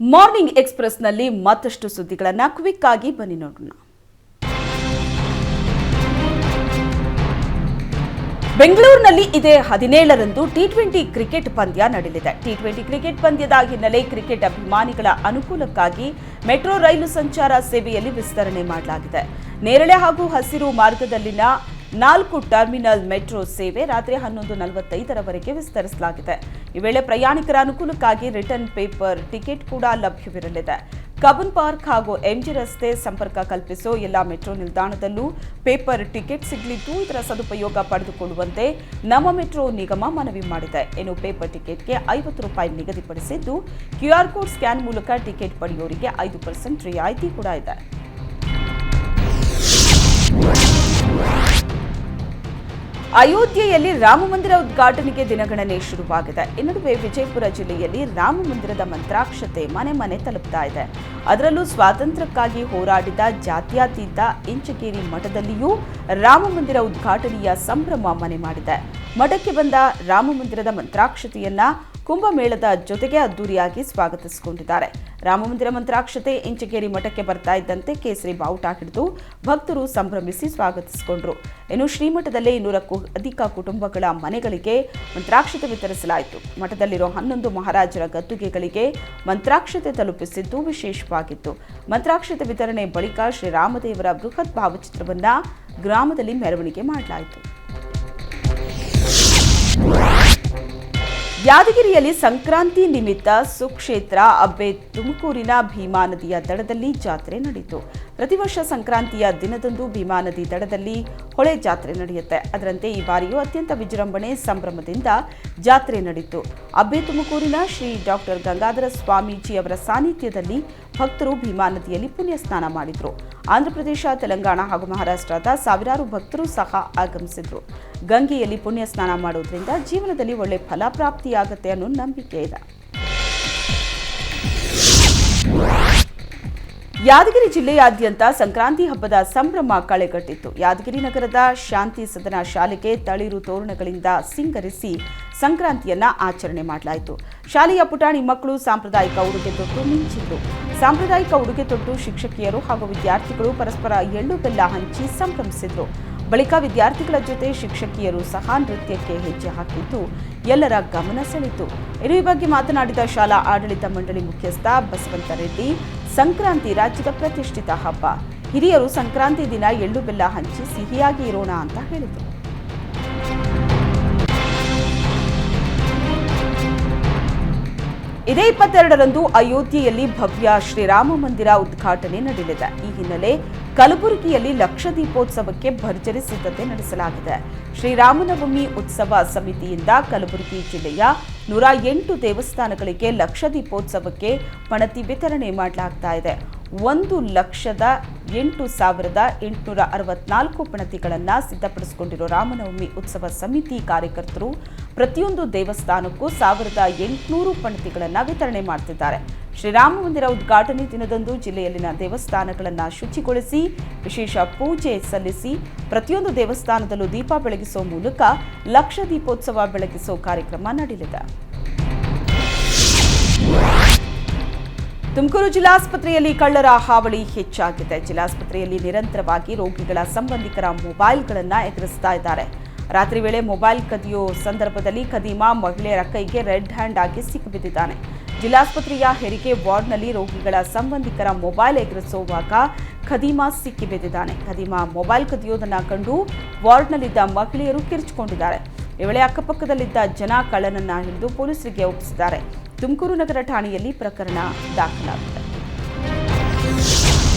Morning ಎಕ್ಸ್‌ಪ್ರೆಸ್‌ನಲ್ಲಿ ಮತ್ತಷ್ಟು ಸುದ್ದಿಗಳನ್ನು quick ಆಗಿ ಬನ್ನಿ ನೋಡೋಣ. ಬೆಂಗಳೂರಿನಲ್ಲಿ ಇದೇ 17ರಂದು ಟಿ20 ಕ್ರಿಕೆಟ್ ಪಂದ್ಯ ನಡೆಯಲಿದೆ. ಟಿ20 ಕ್ರಿಕೆಟ್ ಪಂದ್ಯದ ಹಿನ್ನೆಲೆ ಕ್ರಿಕೆಟ್ ಅಭಿಮಾನಿಗಳ ಅನುಕೂಲಕ್ಕಾಗಿ ಮೆಟ್ರೋ ರೈಲು ಸಂಚಾರ ಸೇವೆಯಲ್ಲಿ ವಿಸ್ತರಣೆ ಮಾಡಲಾಗಿದೆ. ನೇರಳೆ ಹಾಗೂ ಹಸಿರು ಮಾರ್ಗದಲ್ಲಿನ 4 ಟರ್ಮಿನಲ್ ಮೆಟ್ರೋ ಸೇವೆ ರಾತ್ರಿ 11:45ರವರೆಗೆ ವಿಸ್ತರಿಸಲಾಗಿದೆ. ಈ ವೇಳೆ ಪ್ರಯಾಣಿಕರ ಅನುಕೂಲಕ್ಕಾಗಿ ರಿಟರ್ನ್ ಪೇಪರ್ ಟಿಕೆಟ್ ಕೂಡ ಲಭ್ಯವಿರಲಿದೆ. ಕಬ್ಬನ್ ಪಾರ್ಕ್ ಹಾಗೂ ಎಂಜಿ ರಸ್ತೆ ಸಂಪರ್ಕ ಕಲ್ಪಿಸೋ ಎಲ್ಲಾ ಮೆಟ್ರೋ ನಿಲ್ದಾಣದಲ್ಲೂ ಪೇಪರ್ ಟಿಕೆಟ್ ಸಿಗಲಿದ್ದು, ಇದರ ಸದುಪಯೋಗ ಪಡೆದುಕೊಳ್ಳುವಂತೆ ನಮ್ಮ ಮೆಟ್ರೋ ನಿಗಮ ಮನವಿ ಮಾಡಿದೆ. ಇನ್ನು ಪೇಪರ್ ಟಿಕೆಟ್ಗೆ ₹50 ನಿಗದಿಪಡಿಸಿದ್ದು, ಕ್ಯೂಆರ್ ಕೋಡ್ ಸ್ಕ್ಯಾನ್ ಮೂಲಕ ಟಿಕೆಟ್ ಪಡೆಯೋರಿಗೆ 5% ರಿಯಾಯಿತಿ ಕೂಡ ಇದೆ. ಅಯೋಧ್ಯೆಯಲ್ಲಿ ರಾಮಮಂದಿರ ಉದ್ಘಾಟನೆಗೆ ದಿನಗಣನೆ ಶುರುವಾಗಿದೆ. ಈ ನಡುವೆ ವಿಜಯಪುರ ಜಿಲ್ಲೆಯಲ್ಲಿ ರಾಮಮಂದಿರದ ಮಂತ್ರಾಕ್ಷತೆ ಮನೆ ಮನೆ ತಲುಪ್ತಾ ಇದೆ. ಅದರಲ್ಲೂ ಸ್ವಾತಂತ್ರ್ಯಕ್ಕಾಗಿ ಹೋರಾಡಿದ ಜಾತ್ಯತೀತ ಇಂಚಗೇರಿ ಮಠದಲ್ಲಿಯೂ ರಾಮಮಂದಿರ ಉದ್ಘಾಟನೆಯ ಸಂಭ್ರಮ ಮನೆ ಮಾಡಿದೆ. ಮಠಕ್ಕೆ ಬಂದ ರಾಮಮಂದಿರದ ಮಂತ್ರಾಕ್ಷತೆಯನ್ನ ಕುಂಭಮೇಳದ ಜೊತೆಗೆ ಅದ್ದೂರಿಯಾಗಿ ಸ್ವಾಗತಿಸಿಕೊಂಡಿದ್ದಾರೆ. ರಾಮಮಂದಿರ ಮಂತ್ರಾಕ್ಷತೆ ಇಂಚಗೇರಿ ಮಠಕ್ಕೆ ಬರ್ತಾ ಇದ್ದಂತೆ ಕೇಸರಿ ಬಾವುಟ ಹಿಡಿದು ಭಕ್ತರು ಸಂಭ್ರಮಿಸಿ ಸ್ವಾಗತಿಸಿಕೊಂಡರು. ಇನ್ನು ಶ್ರೀಮಠದಲ್ಲೇ 200ಕ್ಕೂ ಅಧಿಕ ಕುಟುಂಬಗಳ ಮನೆಗಳಿಗೆ ಮಂತ್ರಾಕ್ಷತೆ ವಿತರಿಸಲಾಯಿತು. ಮಠದಲ್ಲಿರೋ 11 ಮಹಾರಾಜರ ಗದ್ದುಗೆಗಳಿಗೆ ಮಂತ್ರಾಕ್ಷತೆ ತಲುಪಿಸಿದ್ದು ವಿಶೇಷವಾಗಿತ್ತು. ಮಂತ್ರಾಕ್ಷತೆ ವಿತರಣೆ ಬಳಿಕ ಶ್ರೀರಾಮದೇವರ ಬೃಹತ್ ಭಾವಚಿತ್ರವನ್ನ ಗ್ರಾಮದಲ್ಲಿ ಮೆರವಣಿಗೆ ಮಾಡಲಾಯಿತು. ಯಾದಗಿರಿಯಲ್ಲಿ ಸಂಕ್ರಾಂತಿ ನಿಮಿತ್ತ ಸುಕ್ಷೇತ್ರ ಅಬ್ಬೆ ತುಮಕೂರಿನ ಭೀಮಾ ನದಿಯ ದಡದಲ್ಲಿ ಜಾತ್ರೆ ನಡೆಯಿತು. ಪ್ರತಿ ವರ್ಷ ಸಂಕ್ರಾಂತಿಯ ದಿನದಂದು ಭೀಮಾ ನದಿ ದಡದಲ್ಲಿ ಹೊಳೆ ಜಾತ್ರೆ ನಡೆಯುತ್ತೆ. ಅದರಂತೆ ಈ ಬಾರಿಯೂ ಅತ್ಯಂತ ವಿಜೃಂಭಣೆ ಸಂಭ್ರಮದಿಂದ ಜಾತ್ರೆ ನಡೆಯಿತು. ಅಬ್ಬೆ ತುಮಕೂರಿನ ಶ್ರೀ ಡಾಕ್ಟರ್ ಗಂಗಾಧರ ಸ್ವಾಮೀಜಿ ಅವರ ಸಾನ್ನಿಧ್ಯದಲ್ಲಿ ಭಕ್ತರು ಭೀಮಾ ನದಿಯಲ್ಲಿ ಪುಣ್ಯ ಸ್ನಾನ ಮಾಡಿದ್ರು. ಆಂಧ್ರಪ್ರದೇಶ, ತೆಲಂಗಾಣ ಹಾಗೂ ಮಹಾರಾಷ್ಟ್ರದ ಸಾವಿರಾರು ಭಕ್ತರು ಸಹ ಆಗಮಿಸಿದ್ರು. ಗಂಗೆಯಲ್ಲಿ ಪುಣ್ಯ ಸ್ನಾನ ಮಾಡೋದ್ರಿಂದ ಜೀವನದಲ್ಲಿ ಒಳ್ಳೆ ಫಲ ಪ್ರಾಪ್ತಿಯಾಗತ್ತೆ ಅನ್ನೋ ನಂಬಿಕೆ ಇದೆ. ಯಾದಗಿರಿ ಜಿಲ್ಲೆಯಾದ್ಯಂತ ಸಂಕ್ರಾಂತಿ ಹಬ್ಬದ ಸಂಭ್ರಮ ಕಳೆಗಟ್ಟಿತ್ತು. ಯಾದಗಿರಿ ನಗರದ ಶಾಂತಿ ಸದನ ಶಾಲೆಗೆ ತಳಿರು ತೋರಣಗಳಿಂದ ಸಿಂಗರಿಸಿ ಸಂಕ್ರಾಂತಿಯನ್ನ ಆಚರಣೆ ಮಾಡಲಾಯಿತು. ಶಾಲೆಯ ಪುಟಾಣಿ ಮಕ್ಕಳು ಸಾಂಪ್ರದಾಯಿಕ ಉಡುಗೆ ತೊಟ್ಟು ಮಿಂಚಿದ್ರು. ಸಾಂಪ್ರದಾಯಿಕ ಉಡುಗೆ ತೊಟ್ಟು ಶಿಕ್ಷಕಿಯರು ಹಾಗೂ ವಿದ್ಯಾರ್ಥಿಗಳು ಪರಸ್ಪರ ಎಳ್ಳು ಬೆಲ್ಲ ಹಂಚಿ ಸಂಭ್ರಮಿಸಿದ್ರು. ಬಳಿಕ ವಿದ್ಯಾರ್ಥಿಗಳ ಜೊತೆ ಶಿಕ್ಷಕಿಯರು ಸಹ ನೃತ್ಯಕ್ಕೆ ಹೆಜ್ಜೆ ಹಾಕಿದ್ದು ಎಲ್ಲರ ಗಮನ ಸೆಳೆಯಿತು. ಈ ಬಗ್ಗೆ ಮಾತನಾಡಿದ ಶಾಲಾ ಆಡಳಿತ ಮಂಡಳಿ ಮುಖ್ಯಸ್ಥ ಬಸವಂತ ರೆಡ್ಡಿ, ಸಂಕ್ರಾಂತಿ ರಾಜ್ಯದ ಪ್ರತಿಷ್ಠಿತ ಹಬ್ಬ. ಹಿರಿಯರು ಸಂಕ್ರಾಂತಿ ದಿನ ಎಳ್ಳು ಬೆಲ್ಲ ಹಂಚಿ ಸಿಹಿಯಾಗಿ ಇರೋಣ ಅಂತ ಹೇಳಿದರು. ಇದೇ 22ರಂದು ಅಯೋಧ್ಯೆಯಲ್ಲಿ ಭವ್ಯ ಶ್ರೀರಾಮ ಮಂದಿರ ಉದ್ಘಾಟನೆ ನಡೆಯಲಿದೆ. ಈ ಹಿನ್ನೆಲೆ ಕಲಬುರಗಿಯಲ್ಲಿ ಲಕ್ಷ ದೀಪೋತ್ಸವಕ್ಕೆ ಭರ್ಜರಿ ಸಿದ್ಧತೆ ನಡೆಸಲಾಗಿದೆ. ಶ್ರೀರಾಮನವಮಿ ಉತ್ಸವ ಸಮಿತಿಯಿಂದ ಕಲಬುರಗಿ ಜಿಲ್ಲೆಯ 108 ದೇವಸ್ಥಾನಗಳಿಗೆ ಲಕ್ಷ ದೀಪೋತ್ಸವಕ್ಕೆ ಪಣತಿ ವಿತರಣೆ ಮಾಡಲಾಗ್ತಾ ಇದೆ. 1,08,864 ಪಣತಿಗಳನ್ನು ಸಿದ್ಧಪಡಿಸಿಕೊಂಡಿರೋ ರಾಮನವಮಿ ಉತ್ಸವ ಸಮಿತಿ ಕಾರ್ಯಕರ್ತರು ಪ್ರತಿಯೊಂದು ದೇವಸ್ಥಾನಕ್ಕೂ 1,800 ಪಣತಿಗಳನ್ನು ವಿತರಣೆ ಮಾಡ್ತಿದ್ದಾರೆ. ಶ್ರೀರಾಮ ಮಂದಿರ ಉದ್ಘಾಟನೆ ದಿನದಂದು ಜಿಲ್ಲೆಯಲ್ಲಿನ ದೇವಸ್ಥಾನಗಳನ್ನು ಶುಚಿಗೊಳಿಸಿ ವಿಶೇಷ ಪೂಜೆ ಸಲ್ಲಿಸಿ ಪ್ರತಿಯೊಂದು ದೇವಸ್ಥಾನದಲ್ಲೂ ದೀಪ ಬೆಳಗಿಸುವ ಮೂಲಕ ಲಕ್ಷ ದೀಪೋತ್ಸವ ಬೆಳಗಿಸುವ ಕಾರ್ಯಕ್ರಮ ನಡೆಯಲಿದೆ. ತುಮಕೂರು ಜಿಲ್ಲಾಸ್ಪತ್ರೆಯಲ್ಲಿ ಕಳ್ಳರ ಹಾವಳಿ ಹೆಚ್ಚಾಗಿದೆ. ಜಿಲ್ಲಾಸ್ಪತ್ರೆಯಲ್ಲಿ ನಿರಂತರವಾಗಿ ರೋಗಿಗಳ ಸಂಬಂಧಿಕರ ಮೊಬೈಲ್ಗಳನ್ನು ಎಗರಿಸ್ತಾ ಇದ್ದಾರೆ. ರಾತ್ರಿ ವೇಳೆ ಮೊಬೈಲ್ ಕದಿಯೋ ಸಂದರ್ಭದಲ್ಲಿ ಖದೀಮ ಮಹಿಳೆಯರ ಕೈಗೆ ರೆಡ್ ಹ್ಯಾಂಡ್ ಆಗಿ ಸಿಕ್ಕಿಬಿದ್ದಿದ್ದಾನೆ. ಜಿಲ್ಲಾಸ್ಪತ್ರೆಯ ಹೆರಿಗೆ ವಾರ್ಡ್ನಲ್ಲಿ ರೋಗಿಗಳ ಸಂಬಂಧಿಕರ ಮೊಬೈಲ್ ಎಗರಿಸುವಾಗ ಖದೀಮ ಸಿಕ್ಕಿಬಿದ್ದಿದ್ದಾನೆ. ಖದೀಮ ಮೊಬೈಲ್ ಕದಿಯೋದನ್ನು ಕಂಡು ವಾರ್ಡ್ನಲ್ಲಿದ್ದ ಮಹಿಳೆಯರು ಕಿರಿಚಿಕೊಂಡಿದ್ದಾರೆ. ಈ ವೇಳೆ ಅಕ್ಕಪಕ್ಕದಲ್ಲಿದ್ದ ಜನ ಕಳ್ಳನನ್ನ ಹಿಡಿದು ಪೊಲೀಸರಿಗೆ ಒಪ್ಪಿಸಿದ್ದಾರೆ. ತುಮಕೂರು ನಗರ ಠಾಣೆಯಲ್ಲಿ ಪ್ರಕರಣ ದಾಖಲಾಗಿದೆ.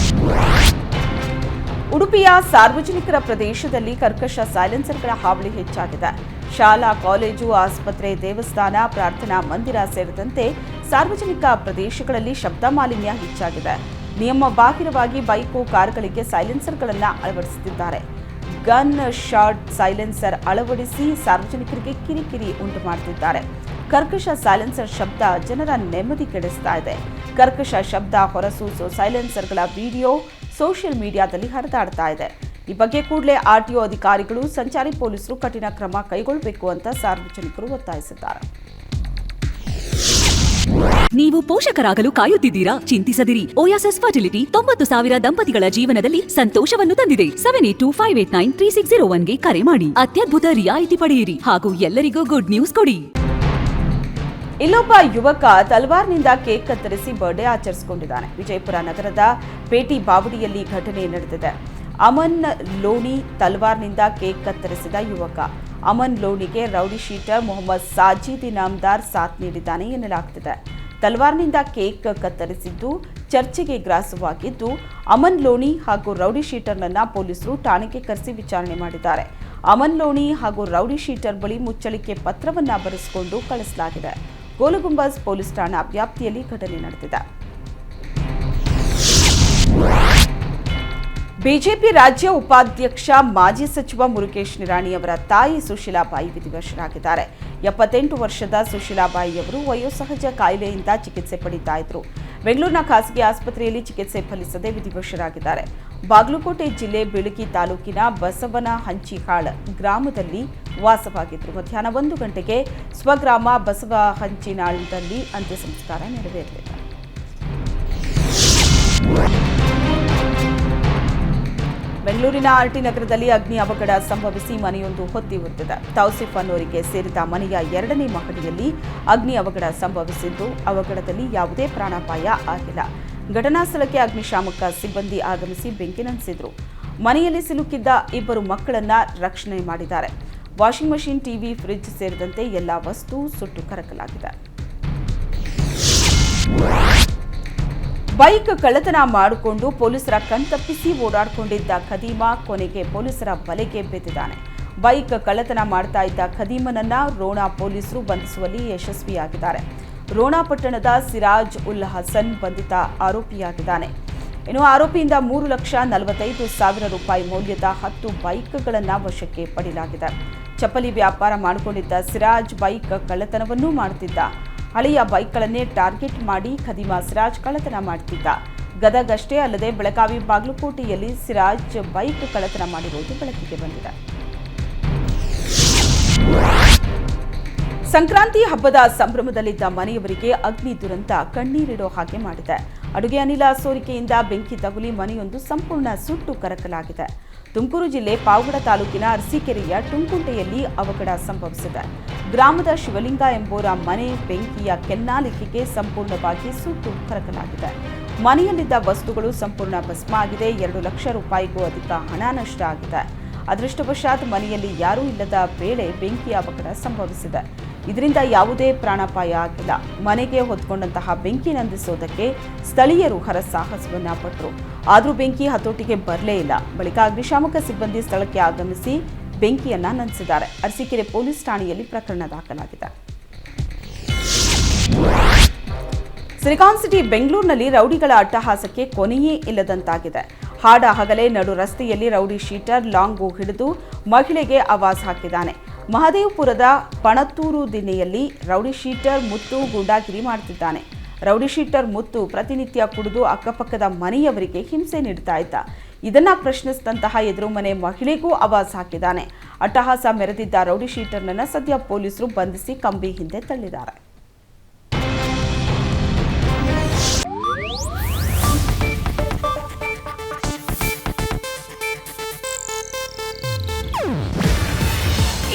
ಉಡುಪಿಯ ಸಾರ್ವಜನಿಕರ ಪ್ರದೇಶದಲ್ಲಿ ಕರ್ಕಶ ಸೈಲೆನ್ಸರ್ಗಳ ಹಾವಳಿ ಹೆಚ್ಚಾಗಿದೆ. ಶಾಲಾ, ಕಾಲೇಜು, ಆಸ್ಪತ್ರೆ, ದೇವಸ್ಥಾನ, ಪ್ರಾರ್ಥನಾ ಮಂದಿರ ಸೇರಿದಂತೆ ಸಾರ್ವಜನಿಕ ಪ್ರದೇಶಗಳಲ್ಲಿ ಶಬ್ದ ಮಾಲಿನ್ಯ ಹೆಚ್ಚಾಗಿದೆ. ನಿಯಮ ಬಾಹಿರವಾಗಿ ಬೈಕು, ಕಾರುಗಳಿಗೆ ಸೈಲೆನ್ಸರ್ಗಳನ್ನು ಅಳವಡಿಸುತ್ತಿದ್ದಾರೆ. ಗನ್ ಶಾಟ್ ಸೈಲೆನ್ಸರ್ ಅಳವಡಿಸಿ ಸಾರ್ವಜನಿಕರಿಗೆ ಕಿರಿಕಿರಿ ಉಂಟು ಮಾಡುತ್ತಿದ್ದಾರೆ. ಕರ್ಕಶ ಸೈಲೆನ್ಸರ್ ಶಬ್ದ ಜನರ ನೆಮ್ಮದಿ ಕೆಡಿಸ್ತಾ ಇದೆ. ಕರ್ಕಶ ಶಬ್ದ ಹೊರಸೂಸೋ ಸೈಲೆನ್ಸರ್ಗಳ ವಿಡಿಯೋ ಸೋಷಿಯಲ್ ಮೀಡಿಯಾದಲ್ಲಿ ಹರಿದಾಡ್ತಾ ಇದೆ. ಈ ಬಗ್ಗೆ ಕೂಡಲೇ ಆರ್ಟಿಒ ಅಧಿಕಾರಿಗಳು, ಸಂಚಾರಿ ಪೊಲೀಸರು ಕಠಿಣ ಕ್ರಮ ಕೈಗೊಳ್ಳಬೇಕು ಅಂತ ಸಾರ್ವಜನಿಕರು ಒತ್ತಾಯಿಸಿದ್ದಾರೆ. ನೀವು ಪೋಷಕರಾಗಲು ಕಾಯುತ್ತಿದ್ದೀರಾ? ಚಿಂತಿಸದಿರಿ. ಓಯಾಸಿಸ್ ಫರ್ಟಿಲಿಟಿ 90,000 ದಂಪತಿಗಳ ಜೀವನದಲ್ಲಿ ಸಂತೋಷವನ್ನು ತಂದಿದೆ. 7825893601ಗೆ ಕರೆ ಮಾಡಿ. ಅತ್ಯದ್ಭುತ ರಿಯಾಯಿತಿ ಪಡೆಯಿರಿ ಹಾಗೂ ಎಲ್ಲರಿಗೂ ಗುಡ್ ನ್ಯೂಸ್ ಕೊಡಿ. ಇಲ್ಲೊಬ್ಬ ಯುವಕ ತಲ್ವಾರ್ನಿಂದ ಕೇಕ್ ಕತ್ತರಿಸಿ ಬರ್ಡೇ ಆಚರಿಸಿಕೊಂಡಿದ್ದಾನೆ. ವಿಜಯಪುರ ನಗರದ ಪೇಟಿ ಬಾವಡಿಯಲ್ಲಿ ಘಟನೆ ನಡೆದಿದೆ. ಅಮನ್ ಲೋಣಿ ತಲ್ವಾರ್ನಿಂದ ಕೇಕ್ ಕತ್ತರಿಸಿದ ಯುವಕ. ಅಮನ್ ಲೋಣಿಗೆ ರೌಡಿ ಶೀಟರ್ ಮೊಹಮ್ಮದ್ ಸಾಜಿದ್ ಇನಾಮ್ದಾರ್ ಸಾಥ್ ನೀಡಿದ್ದಾನೆ ಎನ್ನಲಾಗುತ್ತಿದೆ. ತಲ್ವಾರ್ನಿಂದ ಕೇಕ್ ಕತ್ತರಿಸಿದ್ದು ಚರ್ಚೆಗೆ ಗ್ರಾಸವಾಗಿದ್ದು, ಅಮನ್ ಲೋಣಿ ಹಾಗೂ ರೌಡಿ ಶೀಟರ್ನನ್ನ ಪೊಲೀಸರು ಠಾಣೆಗೆ ಕರೆಸಿ ವಿಚಾರಣೆ ಮಾಡಿದ್ದಾರೆ. ಅಮನ್ ಲೋಣಿ ಹಾಗೂ ರೌಡಿ ಶೀಟರ್ ಬಳಿ ಮುಚ್ಚಳಿಕೆ ಪತ್ರವನ್ನ ಬರೆಸಿಕೊಂಡು ಕಳಿಸಲಾಗಿದೆ. ಗೋಲಗುಂಬಜ್ ಪೊಲೀಸ್ ಠಾಣಾ ವ್ಯಾಪ್ತಿಯಲ್ಲಿ ಘಟನೆ ನಡೆದಿದೆ. ಬಿಜೆಪಿ ರಾಜ್ಯ ಉಪಾಧ್ಯಕ್ಷ ಮಾಜಿ ಸಚಿವ ಮುರುಗೇಶ್ ನಿರಾಣಿ ಅವರ ತಾಯಿ ಸುಶೀಲಾಬಾಯಿ ವಿಧಿವಶರಾಗಿದ್ದಾರೆ. 78 ವರ್ಷದ ಸುಶೀಲಾಬಾಯಿ ಅವರು ವಯೋಸಹಜ ಕಾಯಿಲೆಯಿಂದ ಚಿಕಿತ್ಸೆ ಪಡೆಯುತ್ತಾ ಇದ್ರು. ಬೆಂಗಳೂರಿನ ಖಾಸಗಿ ಆಸ್ಪತ್ರೆಯಲ್ಲಿ ಚಿಕಿತ್ಸೆ ಫಲಿಸದೆ ವಿಧಿವಶರಾಗಿದ್ದಾರೆ. ಬಾಗಲಕೋಟೆ ಜಿಲ್ಲೆ ಬಿಳಕಿ ತಾಲೂಕಿನ ಬಸವನಹಂಚಿಹಾಳ್ ಗ್ರಾಮದಲ್ಲಿ ವಾಸವಾಗಿದ್ದರು. ಮಧ್ಯಾಹ್ನ 1 ಗಂಟೆಗೆ ಸ್ವಗ್ರಾಮ ಬಸವಹಂಚಿನಾಳದಲ್ಲಿ ಅಂತ್ಯ ಸಂಸ್ಕಾರ ನೆರವೇರಲಿದೆ. ಬೆಂಗಳೂರಿನ ಆರ್ಟಿ ನಗರದಲ್ಲಿ ಅಗ್ನಿ ಅವಘಡ ಸಂಭವಿಸಿ ಮನೆಯೊಂದು ಹೊತ್ತಿ ಉರಿದಿದೆ. ತೌಸಿಫ್ ಅನ್ನೋರಿಗೆ ಸೇರಿದ ಮನೆಯ 2ನೇ ಮಹಡಿಯಲ್ಲಿ ಅಗ್ನಿ ಅವಘಡ ಸಂಭವಿಸಿದ್ದು, ಅವಘಡದಲ್ಲಿ ಯಾವುದೇ ಪ್ರಾಣಾಪಾಯ ಆಗಿಲ್ಲ. ಘಟನಾ ಸ್ಥಳಕ್ಕೆ ಅಗ್ನಿಶಾಮಕ ಸಿಬ್ಬಂದಿ ಆಗಮಿಸಿ ಬೆಂಕಿ ನಂದಿಸಿದ್ರು. ಮನೆಯಲ್ಲಿ ಸಿಲುಕಿದ್ದ 2 ಮಕ್ಕಳನ್ನ ರಕ್ಷಣೆ ಮಾಡಿದ್ದಾರೆ. ವಾಷಿಂಗ್ ಮಷಿನ್, ಟಿವಿ, ಫ್ರಿಡ್ಜ್ ಸೇರಿದಂತೆ ಎಲ್ಲಾ ವಸ್ತು ಸುಟ್ಟು ಕರಕಲಾಗಿದೆ. ಬೈಕ್ ಕಳ್ಳತನ ಮಾಡಿಕೊಂಡು ಪೊಲೀಸರ ಕಣ್ತಪ್ಪಿಸಿ ಓಡಾಡಿಕೊಂಡಿದ್ದ ಖದೀಮ ಕೊನೆಗೆ ಪೊಲೀಸರ ಬಲೆಗೆ ಬಿದ್ದಿದ್ದಾನೆ. ಬೈಕ್ ಕಳ್ಳತನ ಮಾಡ್ತಾ ಇದ್ದ ಖದೀಮನನ್ನ ರೋಣ ಪೊಲೀಸರು ಬಂಧಿಸುವಲ್ಲಿ ಯಶಸ್ವಿಯಾಗಿದ್ದಾರೆ. ರೋಣ ಪಟ್ಟಣದ ಸಿರಾಜ್ ಉಲ್ ಹಸನ್ ಬಂಧಿತ ಆರೋಪಿಯಾಗಿದ್ದಾನೆ. ಇನ್ನು ಆರೋಪಿಯಿಂದ 3,45,000 ರೂಪಾಯಿ ಮೌಲ್ಯದ 10 ಬೈಕ್ಗಳನ್ನು ವಶಕ್ಕೆ ಪಡೆಯಲಾಗಿದೆ. ಚಪ್ಪಲಿ ವ್ಯಾಪಾರ ಮಾಡಿಕೊಂಡಿದ್ದ ಸಿರಾಜ್ ಬೈಕ್ ಕಳ್ಳತನವನ್ನೂ ಮಾಡುತ್ತಿದ್ದ. ಹಳೆಯ ಬೈಕ್ಗಳನ್ನೇ ಟಾರ್ಗೆಟ್ ಮಾಡಿ ಖದೀಮ ಸಿರಾಜ್ ಕಳ್ಳತನ ಮಾಡುತ್ತಿದ್ದ. ಗದಗಷ್ಟೇ ಅಲ್ಲದೆ ಬೆಳಗಾವಿ, ಬಾಗಲಕೋಟೆಯಲ್ಲಿ ಸಿರಾಜ್ ಬೈಕ್ ಕಳ್ಳತನ ಮಾಡಿರುವುದು ಬೆಳಕಿಗೆ ಬಂದಿದೆ. ಸಂಕ್ರಾಂತಿ ಹಬ್ಬದ ಸಂಭ್ರಮದಲ್ಲಿದ್ದ ಮನೆಯವರಿಗೆ ಅಗ್ನಿ ದುರಂತ ಕಣ್ಣೀರಿಡೋ ಹಾಗೆ ಮಾಡಿದೆ. ಅಡುಗೆ ಅನಿಲ ಸೋರಿಕೆಯಿಂದ ಬೆಂಕಿ ತಗುಲಿ ಮನೆಯೊಂದು ಸಂಪೂರ್ಣ ಸುಟ್ಟು ಕರಕಲಾಗಿದೆ. ತುಮಕೂರು ಜಿಲ್ಲೆ ಪಾವಗಡ ತಾಲೂಕಿನ ಅರಸೀಕೆರೆಯ ಟುಂಕುಂಟೆಯಲ್ಲಿ ಅವಘಡ ಸಂಭವಿಸಿದೆ. ಗ್ರಾಮದ ಶಿವಲಿಂಗ ಎಂಬುವರ ಮನೆ ಬೆಂಕಿಯ ಕೆನ್ನಾಲಿಕೆಗೆ ಸಂಪೂರ್ಣವಾಗಿ ಸುಟ್ಟು ಕರಕಲಾಗಿದೆ. ಮನೆಯಲ್ಲಿದ್ದ ವಸ್ತುಗಳು ಸಂಪೂರ್ಣ ಭಸ್ಮ ಆಗಿದೆ. 2 ಲಕ್ಷ ರೂಪಾಯಿಗೂ ಅಧಿಕ ಹಣ ನಷ್ಟ ಆಗಿದೆ. ಅದೃಷ್ಟವಶಾತ್ ಮನೆಯಲ್ಲಿ ಯಾರೂ ಇಲ್ಲದ ವೇಳೆ ಬೆಂಕಿ ಅವಘಡ ಸಂಭವಿಸಿದೆ. ಇದರಿಂದ ಯಾವುದೇ ಪ್ರಾಣಾಪಾಯ ಆಗಿಲ್ಲ. ಮನೆಗೆ ಹೊತ್ಕೊಂಡಂತಹ ಬೆಂಕಿ ನಂದಿಸೋದಕ್ಕೆ ಸ್ಥಳೀಯರು ಹರಸಾಹಸವನ್ನ ಪಟ್ಟರು. ಆದರೂ ಬೆಂಕಿ ಹತೋಟಿಗೆ ಬರಲೇ ಇಲ್ಲ. ಬಳಿಕ ಅಗ್ನಿಶಾಮಕ ಸಿಬ್ಬಂದಿ ಸ್ಥಳಕ್ಕೆ ಆಗಮಿಸಿ ಬೆಂಕಿಯನ್ನ ನಂದಿಸಿದ್ದಾರೆ. ಅರಸೀಕೆರೆ ಪೊಲೀಸ್ ಠಾಣೆಯಲ್ಲಿ ಪ್ರಕರಣ ದಾಖಲಾಗಿದೆ. ಸಿಲಿಕಾನ್ ಸಿಟಿ ಬೆಂಗಳೂರಿನಲ್ಲಿ ರೌಡಿಗಳ ಅಟ್ಟಹಾಸಕ್ಕೆ ಕೊನೆಯೇ ಇಲ್ಲದಂತಾಗಿದೆ. ಹಾಡ ಹಗಲೇ ನಡು ರಸ್ತೆಯಲ್ಲಿ ರೌಡಿ ಶೀಟರ್ ಲಾಂಗು ಹಿಡಿದು ಮಹಿಳೆಗೆ ಆವಾಜ್ ಹಾಕಿದ್ದಾನೆ. ಮಹದೇವಪುರದ ಪಣತ್ತೂರು ದಿನೆಯಲ್ಲಿ ರೌಡಿ ಶೀಟರ್ ಮುತ್ತು ಗೂಂಡಾಗಿರಿ ಮಾಡುತ್ತಿದ್ದಾನೆ. ರೌಡಿ ಶೀಟರ್ ಮುತ್ತು ಪ್ರತಿನಿತ್ಯ ಕುಡಿದು ಅಕ್ಕಪಕ್ಕದ ಮನೆಯವರಿಗೆ ಹಿಂಸೆ ನೀಡುತ್ತಾ ಇದ್ದ. ಇದನ್ನ ಪ್ರಶ್ನಿಸಿದಂತಹ ಎದುರು ಮನೆ ಮಹಿಳೆಗೂ ಆವಾಜ್ ಹಾಕಿದ್ದಾನೆ. ಅಟ್ಟಹಾಸ ಮೆರೆದಿದ್ದ ರೌಡಿ ಶೀಟರ್ನನ್ನ ಸದ್ಯ ಪೊಲೀಸರು ಬಂಧಿಸಿ ಕಂಬಿ ಹಿಂದೆ ತಳ್ಳಿದ್ದಾರೆ.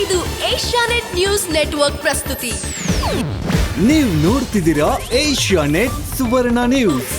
ಇದು ಏಷ್ಯಾನೆಟ್ ನ್ಯೂಸ್ ನೆಟ್ವರ್ಕ್ ಪ್ರಸ್ತುತಿ. ನೀವು ನೋಡ್ತಿದ್ದೀರಾ ಏಷ್ಯಾನೆಟ್ ಸುವರ್ಣ ನ್ಯೂಸ್.